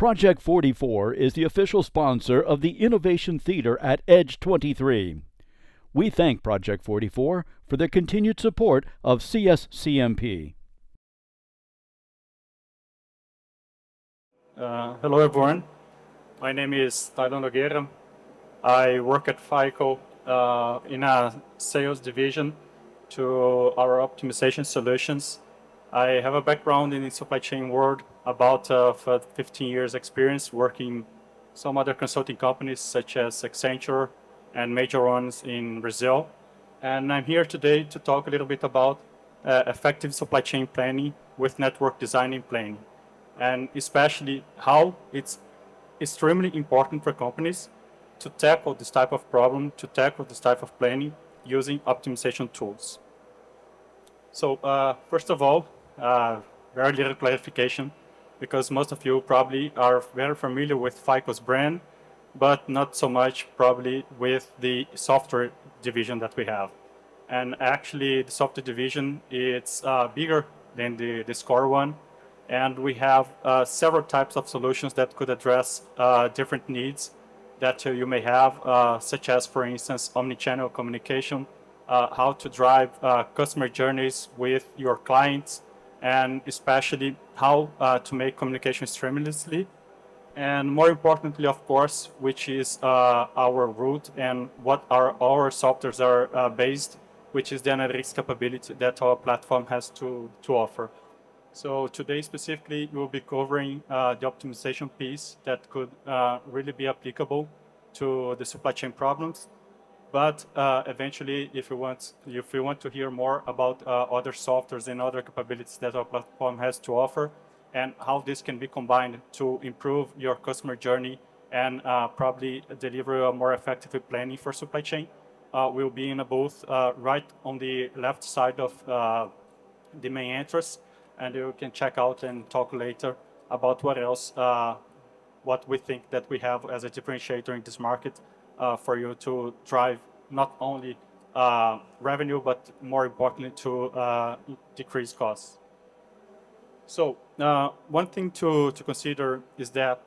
Project 44 is the official sponsor of the Innovation Theater at Edge 23. We thank Project 44 for their continued support of CSCMP. Hello everyone, my name is Tyler Nogueira. I work at FICO in a sales division to our optimization solutions. I have a background in the supply chain world, about 15 years experience working some other consulting companies such as Accenture and major ones in Brazil. And I'm here today to talk a little bit about effective supply chain planning with network design and planning, and especially how it's extremely important for companies to tackle this type of problem, to tackle this type of planning using optimization tools. So first of all, very little clarification, because most of you probably are very familiar with FICO's brand, but not so much probably with the software division that we have. And actually the software division, it's bigger than the score one. And we have several types of solutions that could address different needs that you may have, such as, for instance, omni-channel communication, how to drive customer journeys with your clients, and especially how to make communication seamlessly. And more importantly, of course, which is our root and what our softwares are based, which is the analytics capability that our platform has to offer. So today specifically, we'll be covering the optimization piece that could really be applicable to the supply chain problems. But eventually, if you want to hear more about other softwares and other capabilities that our platform has to offer, and how this can be combined to improve your customer journey and probably deliver a more effective planning for supply chain, we'll be in a booth right on the left side of the main entrance. And you can check out and talk later about what else, what we think that we have as a differentiator in this market for you to drive not only revenue, but more importantly to decrease costs. So one thing to consider is that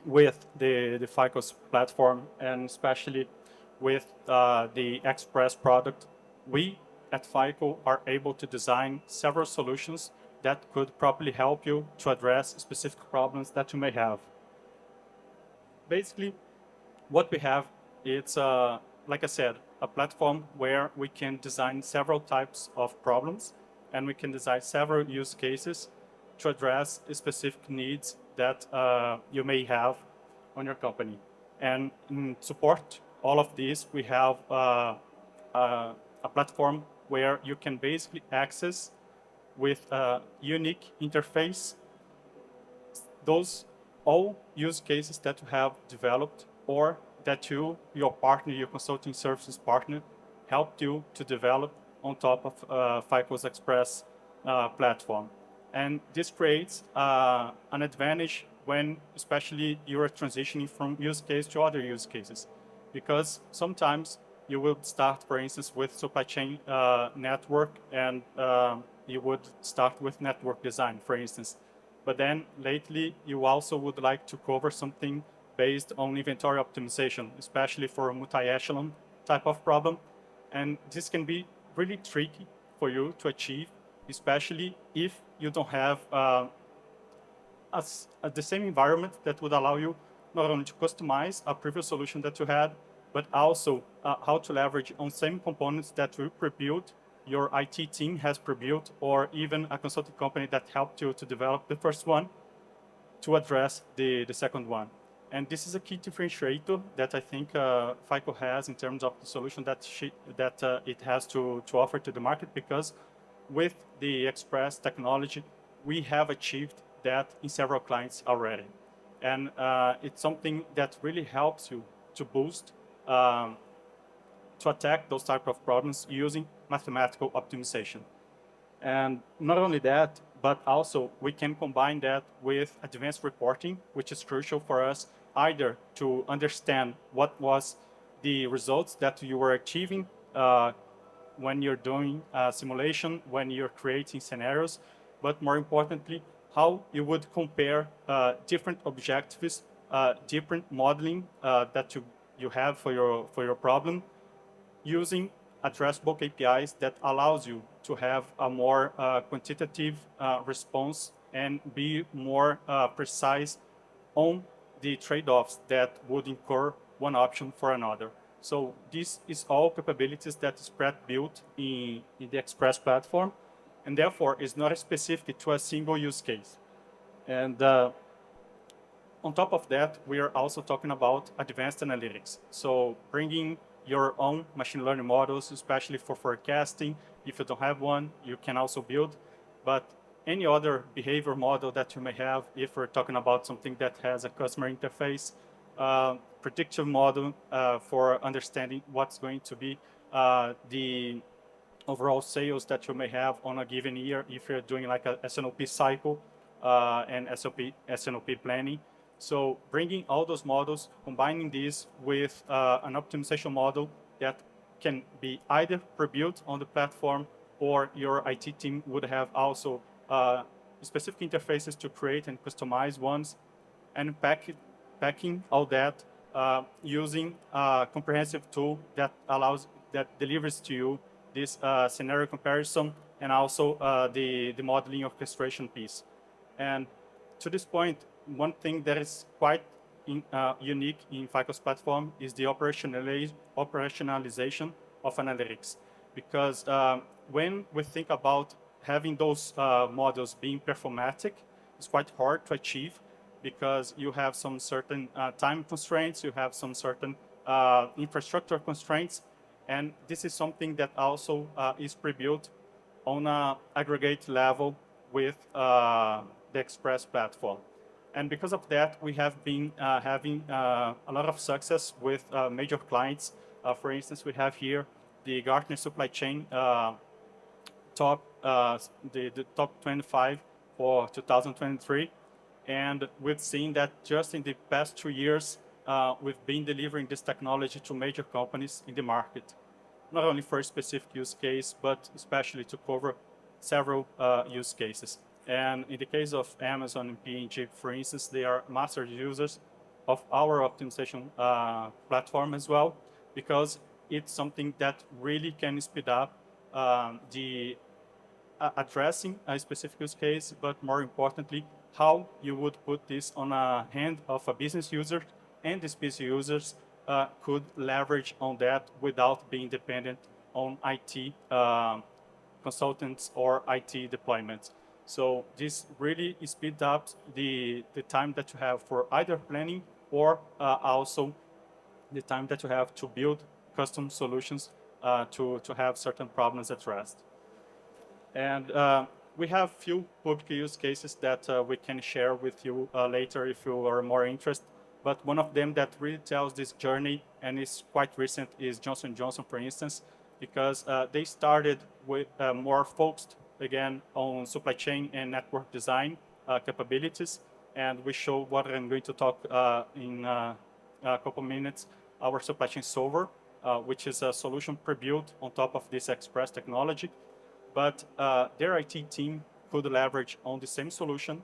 with the FICO's platform, and especially with the Express product, we at FICO are able to design several solutions that could probably help you to address specific problems that you may have. Basically, what we have, it's, like I said, a platform where we can design several types of problems, and we can design several use cases to address specific needs that you may have on your company. And in support all of these, we have a platform where you can basically access with a unique interface those all use cases that you have developed, or that your partner, your consulting services partner, helped you to develop on top of FICO's Express platform. And this creates an advantage when especially you are transitioning from use case to other use cases, because sometimes you will start, for instance, with supply chain network, and you would start with network design, for instance. But then lately, you also would like to cover something based on inventory optimization, especially for a multi-echelon type of problem. And this can be really tricky for you to achieve, especially if you don't have the same environment that would allow you not only to customize a previous solution that you had, but also how to leverage on same components that you pre-built, your IT team has pre-built, or even a consulting company that helped you to develop the first one to address the second one. And this is a key differentiator that I think FICO has in terms of the solution that it has to offer to the market, because with the Express technology, we have achieved that in several clients already. And it's something that really helps you to boost, to attack those type of problems using mathematical optimization. And not only that, but also we can combine that with advanced reporting, which is crucial for us either to understand what was the results that you were achieving when you're doing simulation, when you're creating scenarios, but more importantly, how you would compare different objectives, different modeling that you have for your problem, using addressable KPIs that allows you to have a more quantitative response and be more precise on the trade-offs that would incur one option for another. So this is all capabilities that is built in the Express platform, and therefore is not specific to a single use case. And on top of that, we are also talking about advanced analytics. So bringing your own machine learning models, especially for forecasting. If you don't have one, you can also build. But any other behavior model that you may have, if we're talking about something that has a customer interface, predictive model for understanding what's going to be the overall sales that you may have on a given year if you're doing like a SNOP cycle and SNOP planning. So bringing all those models, combining these with an optimization model that can be either pre-built on the platform, or your IT team would have also specific interfaces to create and customize ones, and packing all that using a comprehensive tool that delivers to you this scenario comparison and also the modeling orchestration piece. And to this point, one thing that is quite unique in FICO's platform is the operationalization of analytics. Because when we think about having those models being performatic, it's quite hard to achieve because you have some certain time constraints, you have some certain infrastructure constraints, and this is something that also is pre-built on an aggregate level with the Express platform. And because of that, we have been having a lot of success with major clients. For instance, we have here the Gartner Supply Chain top, the top 25 for 2023. And we've seen that just in the past 2 years, we've been delivering this technology to major companies in the market, not only for a specific use case, but especially to cover several use cases. And in the case of Amazon and P&G, for instance, they are master users of our optimization platform as well, because it's something that really can speed up the addressing a specific use case, but more importantly, how you would put this on a hand of a business user, and these business users could leverage on that without being dependent on IT consultants or IT deployments. So this really speeds up the time that you have for either planning or also the time that you have to build custom solutions to have certain problems addressed. And we have few public use cases that we can share with you later if you are more interested. But one of them that really tells this journey and is quite recent is Johnson & Johnson, for instance, because they started with more focused, again, on supply chain and network design capabilities. And we show what I'm going to talk in a couple minutes, our supply chain solver, which is a solution pre-built on top of this Express technology. But their IT team could leverage on the same solution,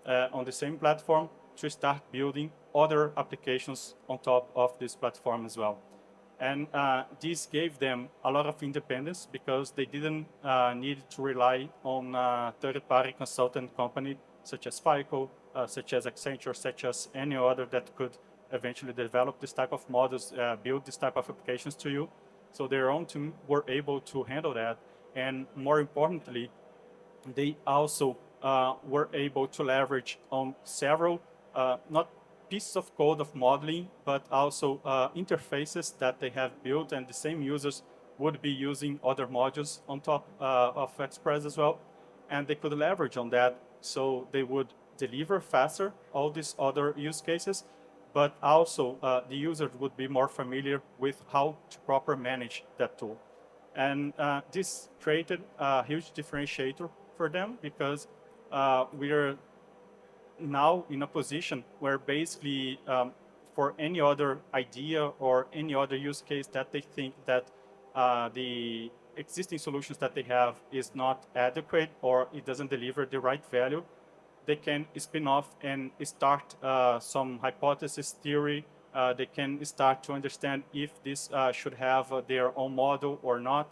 on the same platform, to start building other applications on top of this platform as well. And this gave them a lot of independence because they didn't need to rely on a third-party consultant company such as FICO, such as Accenture, such as any other that could eventually develop this type of models, build this type of applications to you. So their own team were able to handle that. And more importantly, they also were able to leverage on several, not pieces of code of modeling, but also interfaces that they have built, and the same users would be using other modules on top of Express as well. And they could leverage on that, so they would deliver faster all these other use cases, but also the user would be more familiar with how to properly manage that tool. And this created a huge differentiator for them because we are now in a position where basically for any other idea or any other use case that they think that the existing solutions that they have is not adequate or it doesn't deliver the right value, they can spin off and start some hypothesis theory. They can start to understand if this should have their own model or not,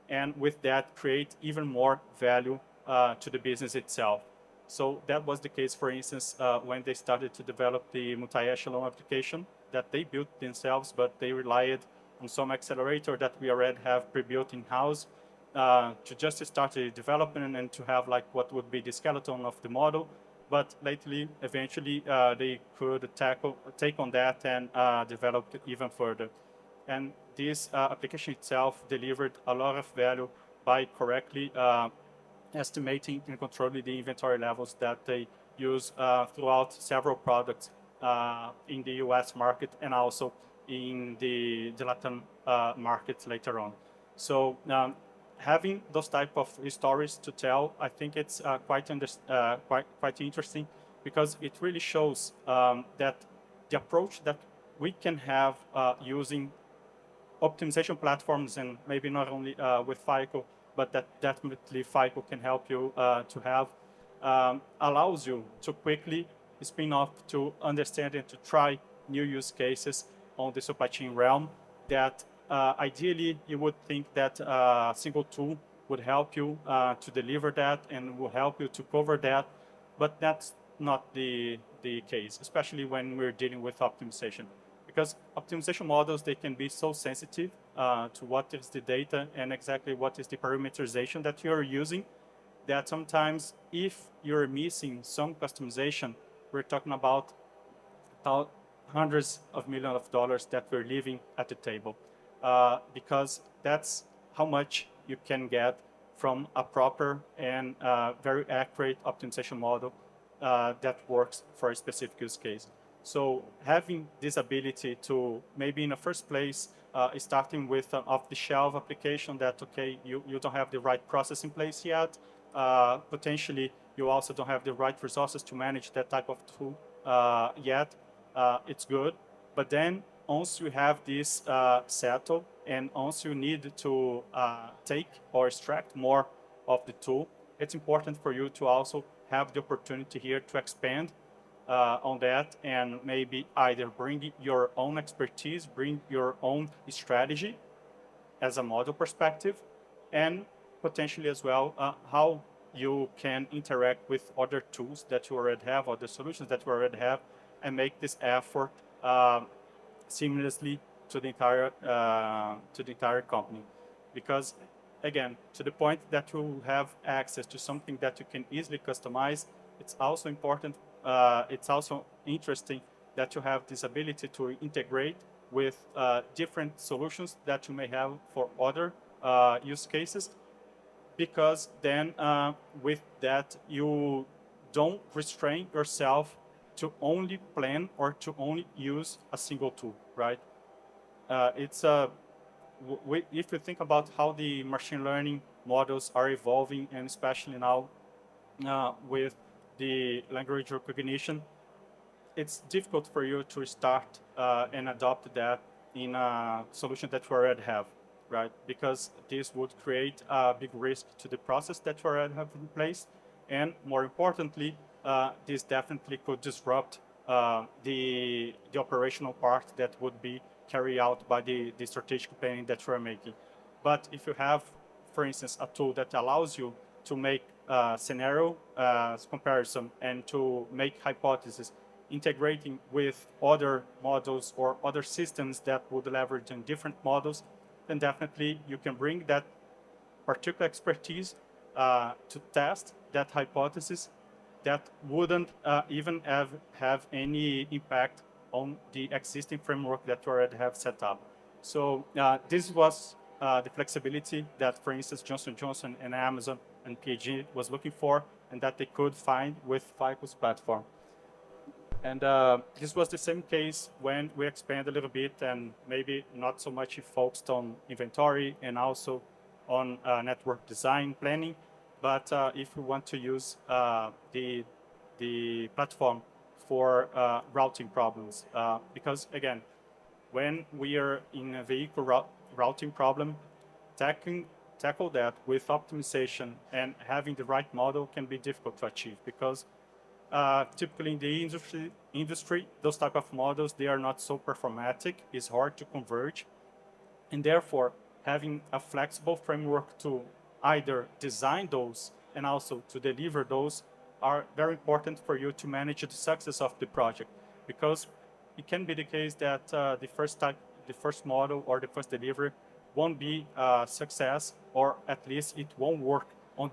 and with that create even more value to the business itself. So that was the case, for instance, when they started to develop the multi-echelon application that they built themselves, but they relied on some accelerator that we already have pre-built in-house to just start the development and to have like what would be the skeleton of the model. But lately, eventually, they could take on that and develop it even further. And this application itself delivered a lot of value by correctly estimating and controlling the inventory levels that they use throughout several products in the US market and also in the Latin markets later on. So having those type of stories to tell, I think it's quite interesting because it really shows that the approach that we can have using optimization platforms, and maybe not only with FICO, but that definitely FICO can help you to have, allows you to quickly spin off to understand and to try new use cases on the supply chain realm that ideally you would think that a single tool would help you to deliver that and will help you to cover that, but that's not the case, especially when we're dealing with optimization. Because optimization models, they can be so sensitive to what is the data and exactly what is the parameterization that you're using, that sometimes if you're missing some customization, we're talking about hundreds of millions of dollars that we're leaving at the table. Because that's how much you can get from a proper and very accurate optimization model that works for a specific use case. So having this ability to maybe in the first place, starting with an off-the-shelf application that, okay, you don't have the right process in place yet, potentially you also don't have the right resources to manage that type of tool yet, it's good. But then once you have this settled and once you need to take or extract more of the tool, it's important for you to also have the opportunity here to expand on that and maybe either bring your own expertise, bring your own strategy as a model perspective, and potentially as well how you can interact with other tools that you already have, other solutions that you already have, and make this effort seamlessly to the entire company. Because again, to the point that you have access to something that you can easily customize, it's also important. It's also interesting that you have this ability to integrate with different solutions that you may have for other use cases, because then with that you don't restrain yourself to only plan or to only use a single tool, right? It's if you think about how the machine learning models are evolving, and especially now with the language recognition, it's difficult for you to start and adopt that in a solution that you already have, right? Because this would create a big risk to the process that you already have in place. And more importantly, this definitely could disrupt the operational part that would be carried out by the strategic planning that you are making. But if you have, for instance, a tool that allows you to make scenario comparison and to make hypotheses, integrating with other models or other systems that would leverage in different models, then definitely you can bring that particular expertise to test that hypothesis that wouldn't even have any impact on the existing framework that you already have set up. So this was the flexibility that, for instance, Johnson & Johnson and Amazon and P&G was looking for, and that they could find with FICO's platform. And this was the same case when we expand a little bit and maybe not so much focused on inventory and also on network design planning. But if we want to use the platform for routing problems, because again, when we are in a vehicle routing problem, tackle that with optimization and having the right model can be difficult to achieve, because Typically in the industry, those type of models, they are not so performatic. It's hard to converge. And therefore, having a flexible framework to either design those and also to deliver those are very important for you to manage the success of the project. Because it can be the case that the first model or the first delivery won't be a success, or at least it won't work on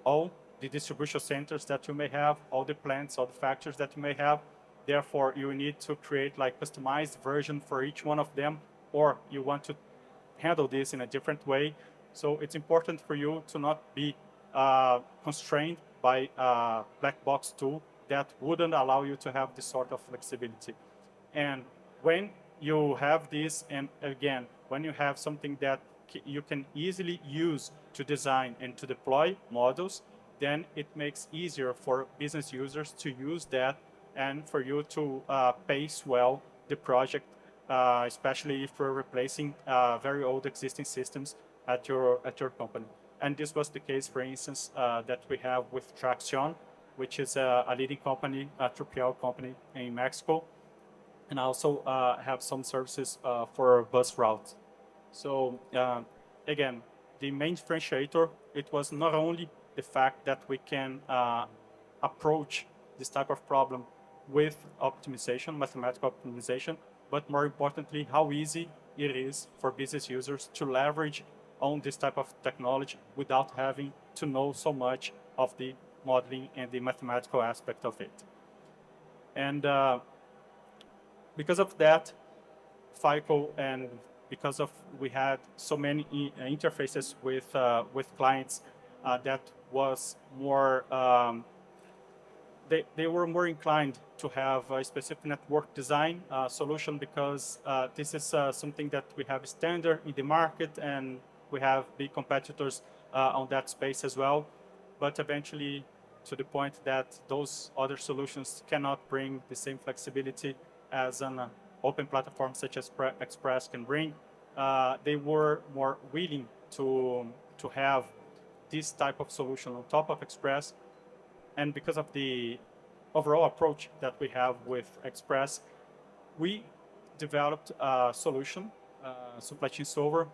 all the distribution centers that you may have, all the plants, all the factories that you may have. Therefore, you need to create like customized version for each one of them, or you want to handle this in a different way. So it's important for you to not be constrained by a black box tool that wouldn't allow you to have this sort of flexibility. And when you have this, and again, when you have something that you can easily use to design and to deploy models, then it makes easier for business users to use that and for you to pace well the project, especially if you're replacing very old existing systems at your company. And this was the case, for instance, that we have with Traxion, which is a leading company, a 3PL company in Mexico, and also have some services for bus routes. So again, the main differentiator, it was not only the fact that we can approach this type of problem with optimization, mathematical optimization, but more importantly, how easy it is for business users to leverage on this type of technology without having to know so much of the modeling and the mathematical aspect of it. And because of that, FICO, and because of we had so many interfaces with clients, that was more they were more inclined to have a specific network design solution, because this is something that we have standard in the market, and we have big competitors on that space as well. But eventually, to the point that those other solutions cannot bring the same flexibility as an open platform such as Express can bring, they were more willing to have this type of solution on top of Express. And because of the overall approach that we have with Express, we developed a solution, supply chain solver,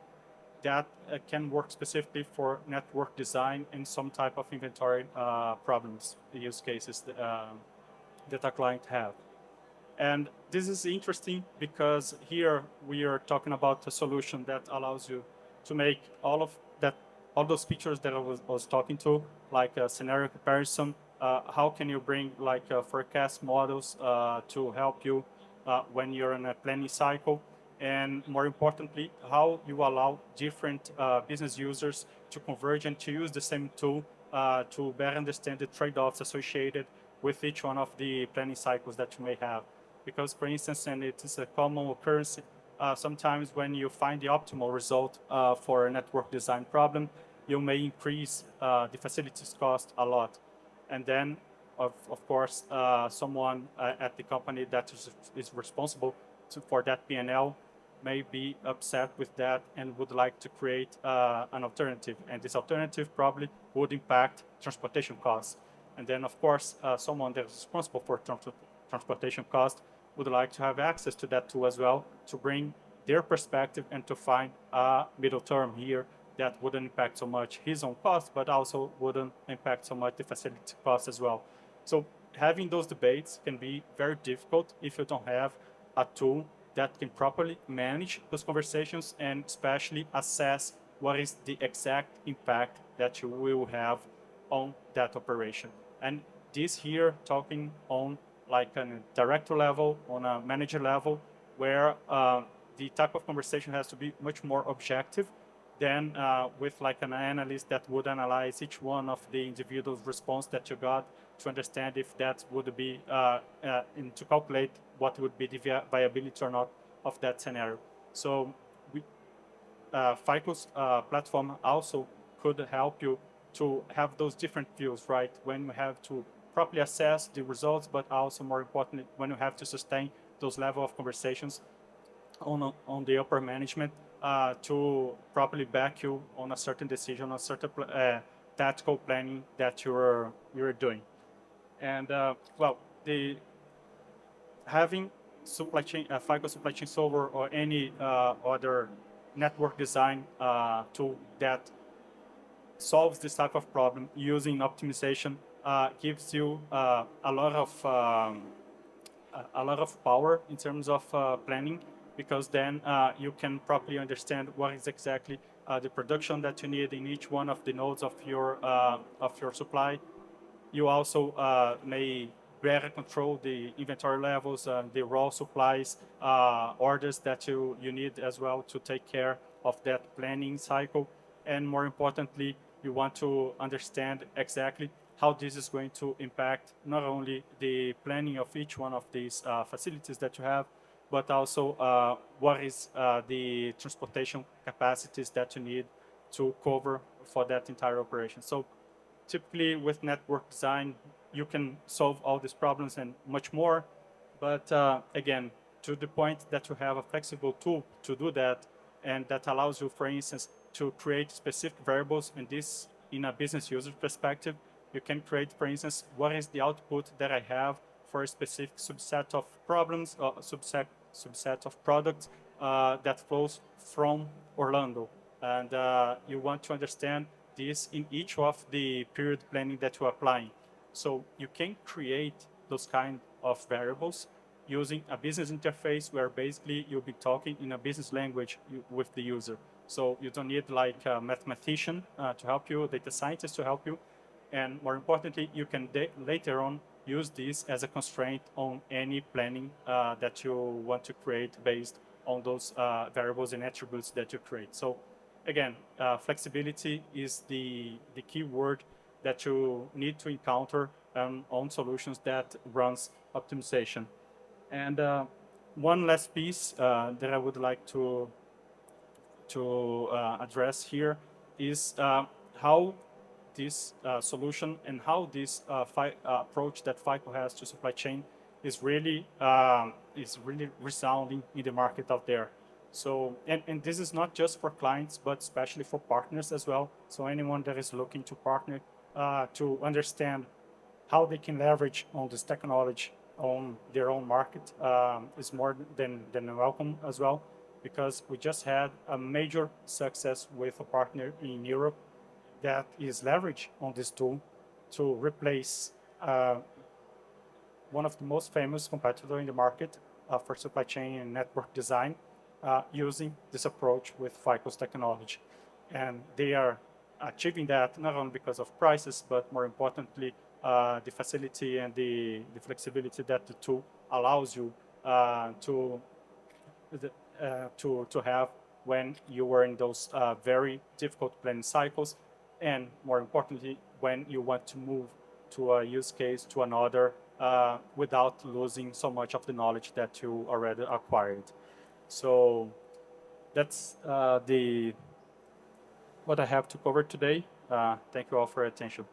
that can work specifically for network design and some type of inventory problems, use cases that a client have. And this is interesting because here we are talking about a solution that allows you to make all those features that I was talking to, like a scenario comparison. How can you bring like forecast models to help you when you're in a planning cycle? And more importantly, how you allow different business users to converge and to use the same tool to better understand the trade-offs associated with each one of the planning cycles that you may have. Because, for instance, and it is a common occurrence, sometimes when you find the optimal result for a network design problem, you may increase the facilities cost a lot. And then, of course, someone at the company that is responsible for that P&L may be upset with that and would like to create an alternative. And this alternative probably would impact transportation costs. And then, of course, someone that is responsible for transportation costs would like to have access to that tool as well, to bring their perspective and to find a middle term here that wouldn't impact so much his own cost, but also wouldn't impact so much the facility cost as well. So having those debates can be very difficult if you don't have a tool that can properly manage those conversations and especially assess what is the exact impact that you will have on that operation. And this here talking on like a director level, on a manager level, where the type of conversation has to be much more objective than with like an analyst that would analyze each one of the individual response that you got to understand if that would be, and to calculate what would be the viability or not of that scenario. So FICO's platform also could help you to have those different views, right? When you have to properly assess the results, but also more importantly, when you have to sustain those level of conversations on the upper management to properly back you on a certain decision, a certain tactical planning that you're doing. And well, the having supply chain, FICO supply chain solver or any other network design tool that solves this type of problem using optimization gives you a lot of power in terms of planning, because then you can properly understand what is exactly the production that you need in each one of the nodes of your supply. You also may better control the inventory levels and the raw supplies orders that you need as well to take care of that planning cycle. And more importantly, you want to understand exactly how this is going to impact not only the planning of each one of these facilities that you have, but also what is the transportation capacities that you need to cover for that entire operation. So typically with network design, you can solve all these problems and much more. But again, to the point that you have a flexible tool to do that, and that allows you, for instance, to create specific variables, and this in a business user perspective, you can create, for instance, what is the output that I have for a specific subset of problems, or subset of products that flows from Orlando. And you want to understand this in each of the period planning that you're applying. So you can create those kind of variables using a business interface where basically you'll be talking in a business language with the user. So you don't need like a mathematician to help you, data scientist to help you. And more importantly, you can later on use this as a constraint on any planning that you want to create based on those variables and attributes that you create. So again, flexibility is the key word that you need to encounter on solutions that runs optimization. And one last piece that I would like to address here is how this solution and how this approach that FICO has to supply chain is really resounding in the market out there. So, and this is not just for clients, but especially for partners as well. So anyone that is looking to partner to understand how they can leverage on this technology on their own market is more than welcome as well, because we just had a major success with a partner in Europe that is leveraged on this tool to replace one of the most famous competitor in the market for supply chain and network design using this approach with FICO's technology. And they are achieving that not only because of prices, but more importantly, the facility and the flexibility that the tool allows you to have when you were in those very difficult planning cycles, and more importantly, when you want to move to a use case to another without losing so much of the knowledge that you already acquired. So that's what I have to cover today. Thank you all for your attention.